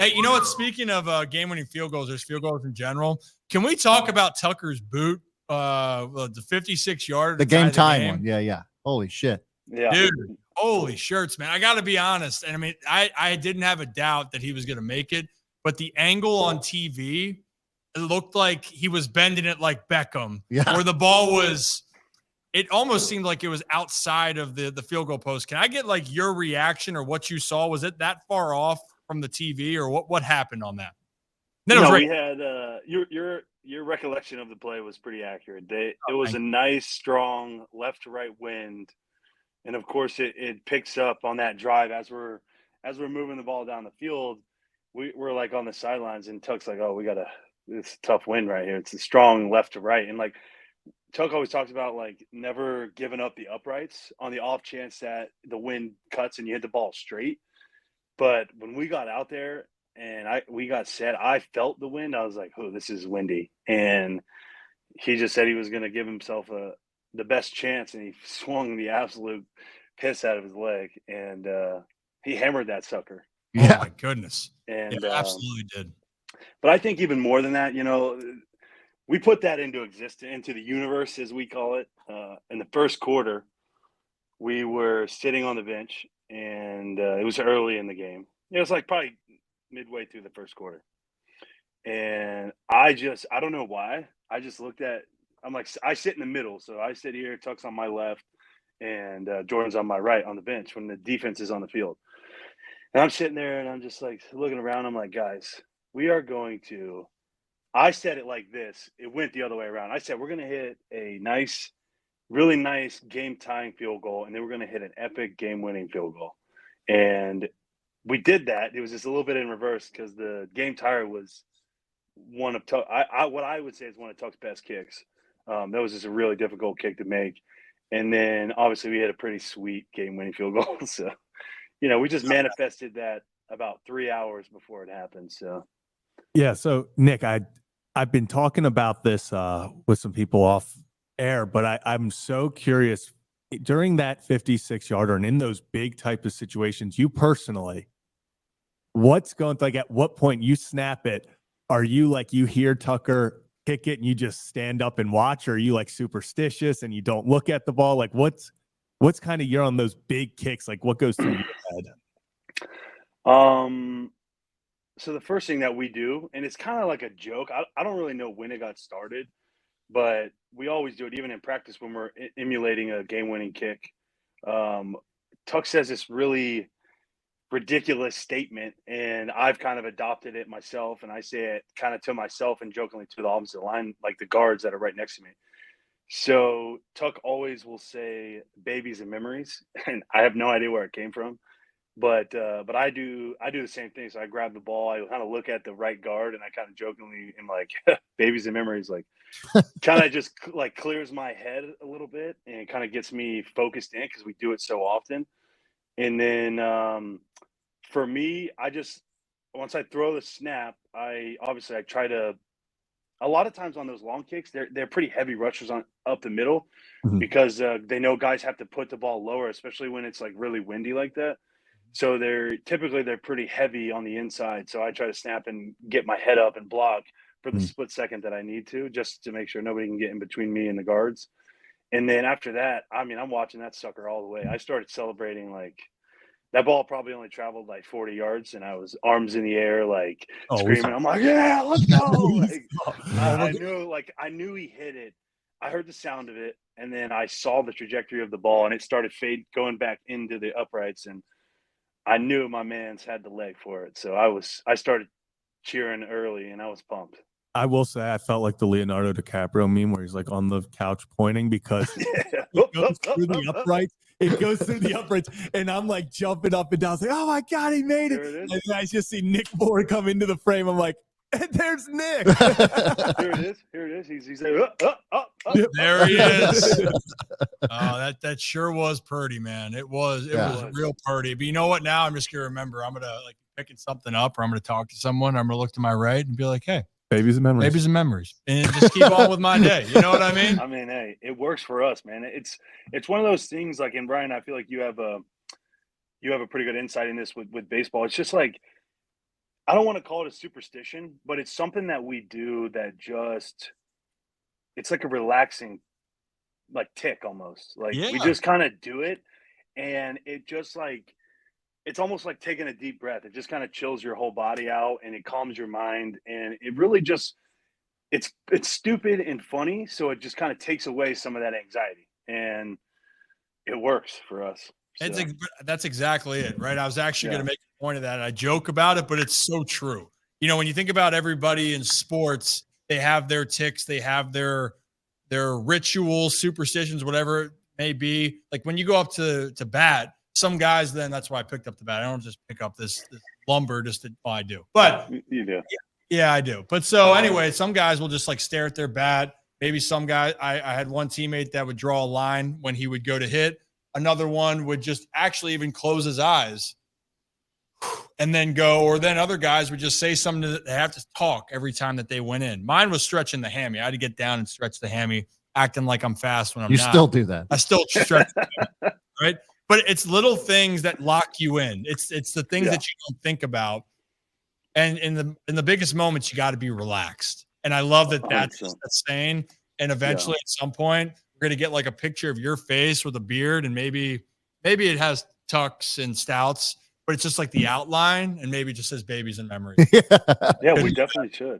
Hey, you know what? Speaking of game-winning field goals, there's field goals in general. Can we talk about Tucker's boot, the 56-yarder, the game tying one? Yeah. Holy shit, dude! Holy shirts, man! I got to be honest, and I mean, I didn't have a doubt that he was going to make it, but the angle on TV, it looked like he was bending it like Beckham, where the ball was. It almost seemed like it was outside of the field goal post. Can I get like your reaction or what you saw? Was it that far off from the TV, or what happened on that? No, we had your recollection of the play was pretty accurate. It was a nice, strong left to right wind, and of course it picks up on that drive as we're moving the ball down the field. We're like on the sidelines, and Tuck's like, "Oh, it's a tough wind right here. It's a strong left to right," and like Tuck always talks about like never giving up the uprights on the off chance that the wind cuts and you hit the ball straight. But when we got out there and we got set, I felt the wind. I was like, "Oh, this is windy." And he just said he was going to give himself the best chance, and he swung the absolute piss out of his leg, and he hammered that sucker. Yeah. Oh my goodness! And absolutely did. But I think even more than that, we put that into existence, into the universe, as we call it. In the first quarter, we were sitting on the bench, and it was early in the game. It was like probably midway through the first quarter. And I don't know why. I just I'm like, I sit in the middle. So I sit here, Tuck's on my left, and Jordan's on my right on the bench when the defense is on the field. And I'm sitting there, and I'm just like looking around. I'm like, guys, we are going to. I said it like this. It went the other way around. I said, we're going to hit a nice, really nice game-tying field goal, and then we're going to hit an epic game-winning field goal. And we did that. It was just a little bit in reverse because the game tire was one of what I would say is one of Tuck's best kicks. That was just a really difficult kick to make. And then, obviously, we had a pretty sweet game-winning field goal. So, we just manifested that about 3 hours before it happened. So, yeah. So, Nick, I've been talking about this with some people off air, but I'm so curious during that 56-yarder and in those big type of situations, you personally, what's going like at what point you snap it? Are you like you hear Tucker kick it and you just stand up and watch, or are you like superstitious and you don't look at the ball? Like what's kind of you're on those big kicks? Like what goes through your head? So the first thing that we do, and it's kind of like a joke. I don't really know when it got started, but we always do it, even in practice when we're emulating a game-winning kick. Tuck says this really ridiculous statement, and I've kind of adopted it myself, and I say it kind of to myself and jokingly to the opposite line, like the guards that are right next to me. So Tuck always will say "babies and memories," and I have no idea where it came from. But I do the same thing. So I grab the ball, I kind of look at the right guard, and I kind of jokingly am like, "Babies and memories," like kind of just like clears my head a little bit and kind of gets me focused in because we do it so often. And then for me, once I throw the snap, I try to. A lot of times on those long kicks, they're pretty heavy rushers up the middle because they know guys have to put the ball lower, especially when it's like really windy like that. So they're pretty heavy on the inside. So I try to snap and get my head up and block for the split second that I need to, just to make sure nobody can get in between me and the guards. And then after that, I mean, I'm watching that sucker all the way. I started celebrating like that ball probably only traveled like 40 yards, and I was arms in the air, like screaming. I'm like, "Yeah, let's go!" Like, I knew he hit it. I heard the sound of it, and then I saw the trajectory of the ball, and it started going back into the uprights, and I knew my man's had the leg for it. So I started cheering early, and I was pumped. I will say I felt like the Leonardo DiCaprio meme where he's like on the couch pointing because it goes through the uprights. It goes through the uprights, and I'm like jumping up and down. I was like, "Oh my God, he made it!" And then I just see Nick Moore come into the frame. I'm like, "There's Nick." Here it is. He's like, there he is. Oh, that sure was pretty, man. It was real pretty. But you know what? Now I'm just gonna remember. I'm gonna like picking something up, or I'm gonna talk to someone. I'm gonna look to my right and be like, "Hey, babies and memories," and just keep on with my day. You know what I mean? I mean, hey, it works for us, man. It's one of those things. Like, and Brian, I feel like you have a pretty good insight in this with baseball. It's just like I don't want to call it a superstition, but it's something that we do that just it's like a relaxing like tick almost. Like we Yeah. just kind of do it and it just like it's almost like taking a deep breath. It just kind of chills your whole body out and it calms your mind and it really just it's stupid and funny, so it just kind of takes away some of that anxiety and it works for us. It's So, that's exactly it, right? I was actually yeah. going to make a point of that. I joke about it, but it's so true. You know, when you think about everybody in sports, they have their ticks, they have their rituals, superstitions, whatever it may be. Like when you go up to bat, some guys then that's why I picked up the bat. I don't just pick up this lumber just to, well, I do. But You do. yeah, I do. But so anyway, some guys will just like stare at their bat. Maybe some guy, I had one teammate that would draw a line when he would go to hit. Another one would just actually even close his eyes and then go, or then other guys would just say something that they have to talk every time that they went in. Mine was stretching the hammy. I had to get down and stretch the hammy, acting like I'm fast when I'm You not. still do that. I still stretch the hammy, right? But it's little things that lock you in. It's the things that you don't think about. And in the biggest moments, you got to be relaxed. And I love that that's saying. And eventually, at some point, we're gonna get like a picture of your face with a beard, and maybe it has tucks and stouts, but it's just like the outline, and maybe it just says "babies in memory." Yeah, we definitely should.